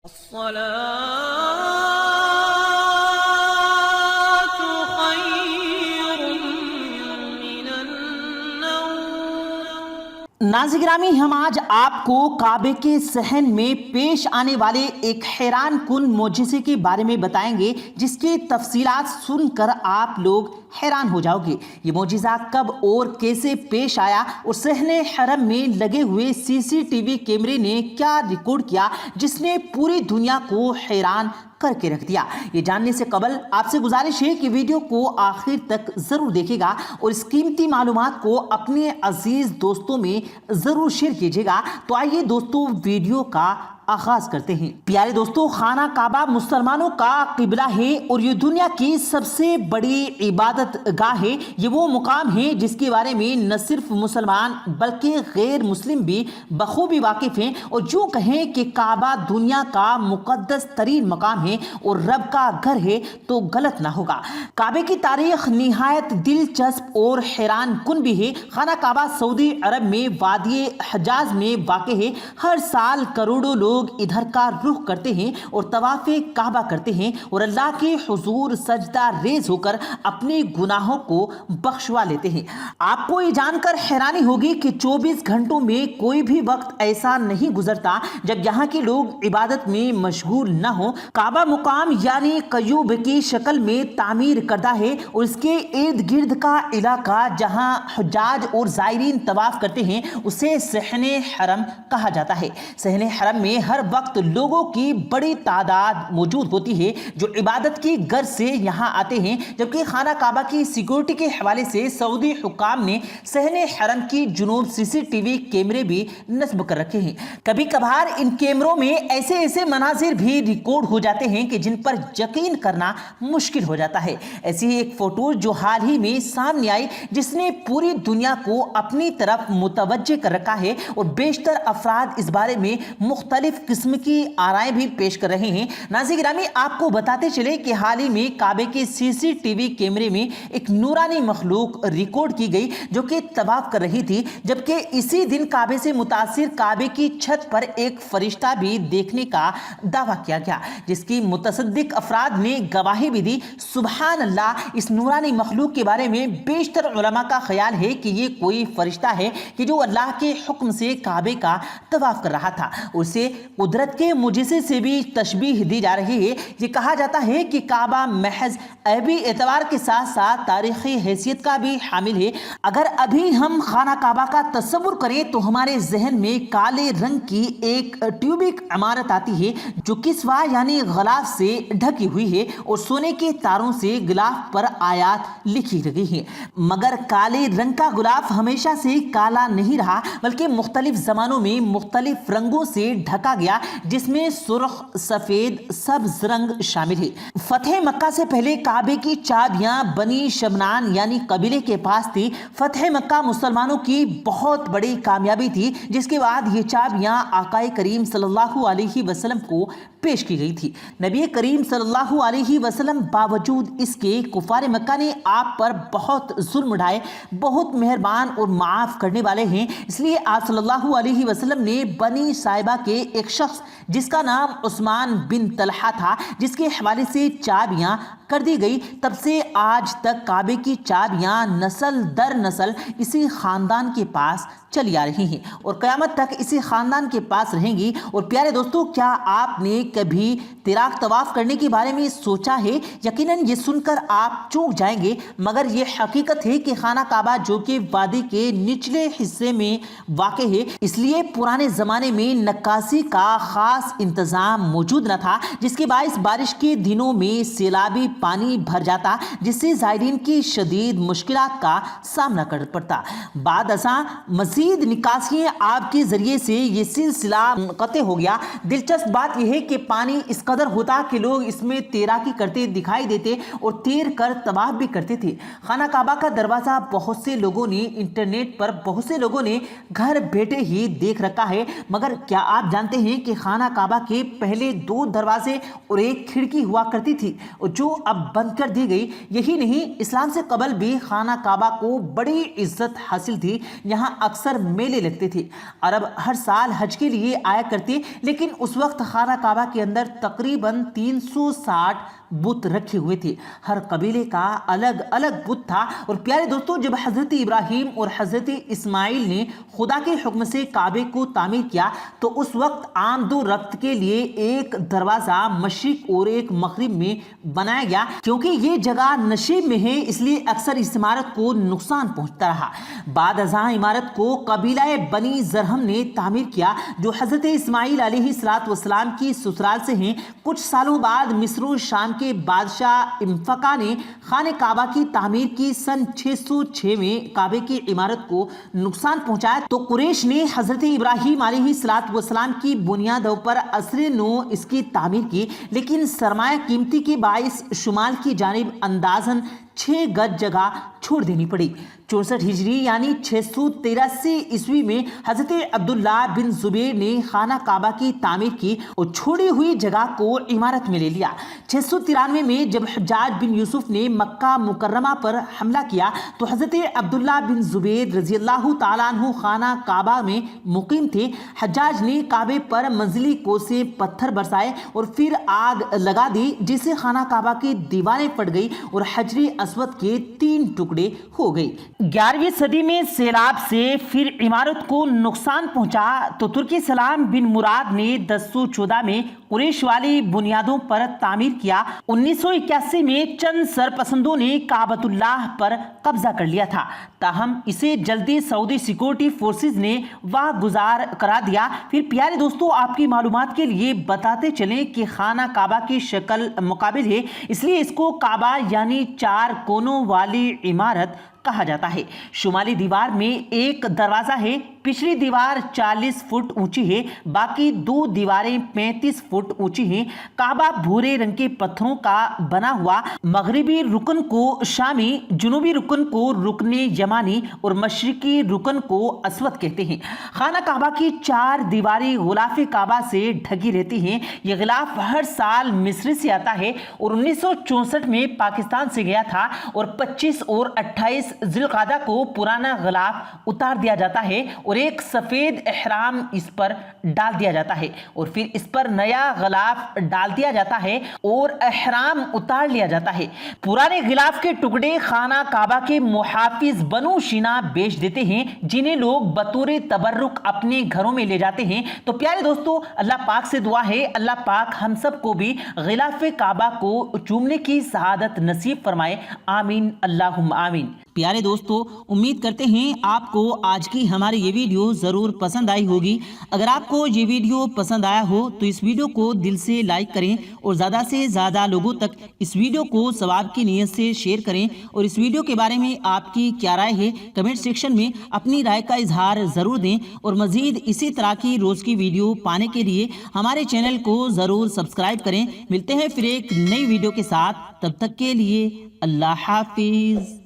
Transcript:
الصلاة خير من النوم۔ ناظرین گرامی، ہم آج آپ کو کعبے کے صحن میں پیش آنے والے ایک حیران کن معجزے کے بارے میں بتائیں گے، جس کی تفصیلات سن کر آپ لوگ حیران ہو جاؤ گے۔ یہ معجزہ کب اور کیسے پیش آیا اور صحن حرم میں لگے ہوئے CCTV کیمرے نے کیا ریکارڈ کیا جس نے پوری دنیا کو حیران کر کے رکھ دیا۔ یہ جاننے سے قبل آپ سے گزارش ہے کہ ویڈیو کو آخر تک ضرور دیکھے گا اور اس قیمتی معلومات کو اپنے عزیز دوستوں میں ضرور شیئر کیجیے گا۔ تو آئیے دوستوں، ویڈیو کا آغاز کرتے ہیں۔ پیارے دوستوں، خانہ کعبہ مسلمانوں کا قبلہ ہے اور یہ دنیا کی سب سے بڑی عبادت گاہ ہے۔ یہ وہ مقام ہے جس کے بارے میں نہ صرف مسلمان بلکہ غیر مسلم بھی بخوبی واقف ہیں، اور جو کہیں کہ کعبہ دنیا کا مقدس ترین مقام ہے اور رب کا گھر ہے تو غلط نہ ہوگا۔ کعبے کی تاریخ نہایت دلچسپ اور حیران کن بھی ہے۔ خانہ کعبہ سعودی عرب میں وادی حجاز میں واقع ہے۔ ہر سال کروڑوں لوگ ادھر کا رخ کرتے ہیں اور طواف کعبہ کرتے ہیں اور اللہ کے حضور سجدہ ریز ہو کر اپنے گناہوں کو بخشوا لیتے ہیں۔ آپ کو یہ جان کر حیرانی ہوگی کہ 24 گھنٹوں میں کوئی بھی وقت ایسا نہیں گزرتا جب یہاں کے لوگ عبادت میں مشغول نہ ہوں۔ کعبہ مقام یعنی قیوب کی شکل میں تعمیر کردہ ہے اور اس کے ارد گرد کا علاقہ جہاں حجاج اور زائرین طواف کرتے ہیں اسے صحن حرم کہا جاتا ہے۔ صحن حرم میں ہر وقت لوگوں کی بڑی تعداد موجود ہوتی ہے جو عبادت کی غرض سے یہاں آتے ہیں، جبکہ خانہ کعبہ کی سیکیورٹی کے حوالے سے سعودی حکام نے صحن حرم کی جنوب CCTV کیمرے بھی نصب کر رکھے ہیں۔ کبھی کبھار ان کیمروں میں ایسے مناظر بھی ریکارڈ ہو جاتے ہیں کہ جن پر یقین کرنا مشکل ہو جاتا ہے۔ ایسی ہی ایک فوٹو جو حال ہی میں سامنے آئی جس نے پوری دنیا کو اپنی طرف متوجہ کر رکھا ہے اور بیشتر افراد اس بارے میں مختلف قسم کی آرائیں بھی پیش کر رہے ہیں۔ ناظرین گرامی، آپ کو بتاتے چلے کہ حال ہی میں کعبے کے CCTV کیمرے میں ایک نورانی مخلوق ریکارڈ کی گئی جو کہ طواف کر رہی تھی، جبکہ اسی دن کعبے سے متاثر کعبے کی چھت پر ایک فرشتہ بھی دیکھنے کا دعویٰ کیا گیا، جس کی متصدق افراد نے گواہی بھی دی۔ سبحان اللہ! اس نورانی مخلوق کے بارے میں بیشتر علماء کا خیال ہے کہ یہ کوئی فرشتہ ہے کہ جو اللہ کے حکم سے کعبے کا طواف کر رہا تھا۔ اسے قدرت کے معجزے سے بھی تشبیہ دی جا رہی ہے۔ یہ کہا جاتا ہے کہ کعبہ محض عیبی اعتبار کے ساتھ ساتھ تاریخی حیثیت کا بھی حامل ہے۔ اگر ابھی ہم خانہ کعبہ کا تصور کریں تو ہمارے ذہن میں کالے رنگ کی ایک ٹیوبک عمارت آتی ہے جو کسوہ یعنی غلاف سے ڈھکی ہوئی ہے اور سونے کے تاروں سے غلاف پر آیات لکھی گئی ہیں۔ مگر کالے رنگ کا غلاف ہمیشہ سے کالا نہیں رہا، بلکہ مختلف زمانوں میں مختلف رنگوں سے ڈھکا گیا، جس میں سرخ، سفید، سبز رنگ شامل ہے۔ فتح مکہ سے پہلے کعبے کی چابیاں بنی شمنان یعنی قبیلے کے پاس تھی۔ فتح مکہ مسلمانوں کی بہت بڑی کامیابی تھی، جس کے بعد یہ چابیاں آقا کریم صلی اللہ علیہ وسلم کو پیش کی گئی تھی۔ نبی کریم صلی اللہ علیہ وسلم باوجود اس کے کفار مکہ نے آپ پر بہت ظلم اٹھائے، بہت مہربان اور معاف کرنے والے ہیں، اس لیے آپ صلی اللہ علیہ وسلم نے بنی صائبہ کے ایک شخص جس کا نام عثمان بن طلحہ تھا، جس کے حوالے سے چابیاں کر دی گئی۔ تب سے آج تک کعبے کی چابیاں نسل در نسل اسی خاندان کے پاس چلی آ رہی ہیں اور قیامت تک اسی خاندان کے پاس رہیں گی۔ اور پیارے دوستوں، کیا آپ نے کبھی تیراک طواف کرنے کے بارے میں سوچا ہے؟ یقیناً یہ سن کر آپ چونک جائیں گے، مگر یہ حقیقت ہے کہ خانہ کعبہ جو کہ وادی کے نچلے حصے میں واقع ہے، اس لیے پرانے زمانے میں نکاسی کا خاص انتظام موجود نہ تھا، جس کے باعث بارش کے دنوں میں سیلابی پانی بھر جاتا، جس سے زائرین کی شدید مشکلات کا سامنا کرنا پڑتا۔ بعد ازاں مزید نکاسیاں آب کے ذریعے سے یہ سلسلہ منقطع ہو گیا۔ دلچسپ بات یہ ہے کہ پانی اس قدر ہوتا کہ لوگ اس میں تیراکی کرتے دکھائی دیتے اور تیر کر طواف بھی کرتے تھے۔ خانہ کعبہ کا دروازہ بہت سے لوگوں نے انٹرنیٹ پر بہت سے لوگوں نے گھر بیٹھے ہی دیکھ رکھا ہے، مگر کیا آپ جانتے ہیں کہ خانہ کعبہ کے پہلے 2 دروازے اور ایک کھڑکی ہوا کرتی تھی اور جو اب بند کر دی گئی؟ یہی نہیں، اسلام سے قبل بھی خانہ کعبہ کو بڑی عزت حاصل تھی۔ یہاں اکثر اکثر میلے لگتے تھے۔ عرب ہر سال حج کے لیے آیا کرتے، لیکن اس وقت خانہ کعبہ کے اندر تقریباً 360 بت رکھے ہوئے تھے۔ ہر قبیلے کا الگ الگ بت تھا۔ اور پیارے دوستو، جب حضرت ابراہیم اور حضرت اسماعیل نے خدا کے حکم سے کعبے کو تعمیر کیا تو اس وقت آمد و رفت کے لیے ایک دروازہ مشرق اور ایک مغرب میں بنایا گیا۔ کیونکہ یہ جگہ نشیب میں ہے اس لیے اکثر اس عمارت کو نقصان پہنچتا رہا۔ بعد ازاں عمارت کو قبیلہ بنی زرہم نے تعمیر کیا جو حضرت اسماعیل علیہ السلام کی سسرال سے ہیں۔ کچھ سالوں بعد مصر و شام کے بادشاہ امفقا نے خانہ کعبہ کی تعمیر کی۔ سن 606 میں کعبے کی عمارت کو نقصان پہنچایا تو قریش نے حضرت ابراہیم علیہ السلام کی بنیادوں پر عصر نو اس کی تعمیر کی، لیکن سرمایہ قیمتی کے باعث شمال کی جانب اندازاً 6 گز جگہ چھوڑ دینی پڑی۔ 64 ہجری یعنی 683 عیسوی میں حضرت عبداللہ بن زبیر نے خانہ کعبہ کی تعمیر کی اور چھوڑی ہوئی جگہ کو عمارت میں لے لیا۔ 693 میں جب حجاج بن یوسف نے مکہ مکرمہ پر حملہ کیا تو حضرت عبداللہ بن زبیر رضی اللہ تعالیٰ عنہ خانہ کعبہ میں مقیم تھے۔ حجاج نے کعبے پر منزلی کو سے پتھر برسائے اور پھر آگ لگا دی، جس سے خانہ کعبہ کی دیواریں پھٹ گئی اور حجر اسود کے 3 ٹکڑے ہو گئی۔ 11ویں صدی میں سیلاب سے پھر عمارت کو نقصان پہنچا تو ترکی سلام بن مراد نے 1014 میں قریش والی بنیادوں پر تعمیر کیا۔ 1981 میں چند سرپسندوں نے کعبۃ اللہ پر قبضہ کر لیا تھا، تاہم اسے جلدی سعودی سیکورٹی فورسز نے واہ گزار کرا دیا۔ پھر پیارے دوستو، آپ کی معلومات کے لیے بتاتے چلیں کہ خانہ کعبہ کی شکل مقابل ہے، اس لیے اس کو کعبہ یعنی 4 کونوں والی عمارت کہا جاتا ہے۔ شمالی دیوار میں ایک دروازہ ہے، پچھلی دیوار 40 فٹ اونچی ہے، باقی 2 دیواریں 35 فٹ اونچی ہیں۔ کعبہ بھورے رنگ کے پتھروں کا بنا ہوا، مغربی رکن کو شامی، جنوبی رکن کو رکن یمانی اور مشرقی رکن کو اسود کہتے ہیں۔ خانہ کعبہ کی 4 دیواری غلاف کعبہ سے ڈھکی رہتی ہیں۔ یہ غلاف ہر سال مصر سے آتا ہے اور 1964 میں پاکستان سے گیا تھا اور 25 اور 28 ذی القعدہ کو پرانا غلاف اتار دیا جاتا ہے اور ایک سفید احرام اس پر ڈال دیا جاتا ہے اور پھر اس پر نیا غلاف ڈال دیا جاتا ہے اور احرام اتار لیا جاتا ہے۔ پرانے غلاف کے ٹکڑے خانہ کعبہ کے محافظ بنو شینا بیچ دیتے ہیں، جنہیں لوگ بطور تبرک اپنے گھروں میں لے جاتے ہیں۔ تو پیارے دوستو، اللہ پاک سے دعا ہے اللہ پاک ہم سب کو بھی غلاف کعبہ کو چومنے کی سعادت نصیب فرمائے، آمین اللہم آمین۔ پیارے دوستو، امید کرتے ہیں آپ کو آج کی ہماری یہ ویڈیو ضرور پسند آئی ہوگی۔ اگر آپ کو یہ ویڈیو پسند آیا ہو تو اس ویڈیو کو دل سے لائک کریں اور زیادہ سے زیادہ لوگوں تک اس ویڈیو کو ثواب کی نیت سے شیئر کریں، اور اس ویڈیو کے بارے میں آپ کی کیا رائے ہے کمنٹ سیکشن میں اپنی رائے کا اظہار ضرور دیں، اور مزید اسی طرح کی روز کی ویڈیو پانے کے لیے ہمارے چینل کو ضرور سبسکرائب کریں۔ ملتے ہیں پھر ایک نئی ویڈیو کے ساتھ، تب تک کے لیے اللہ حافظ۔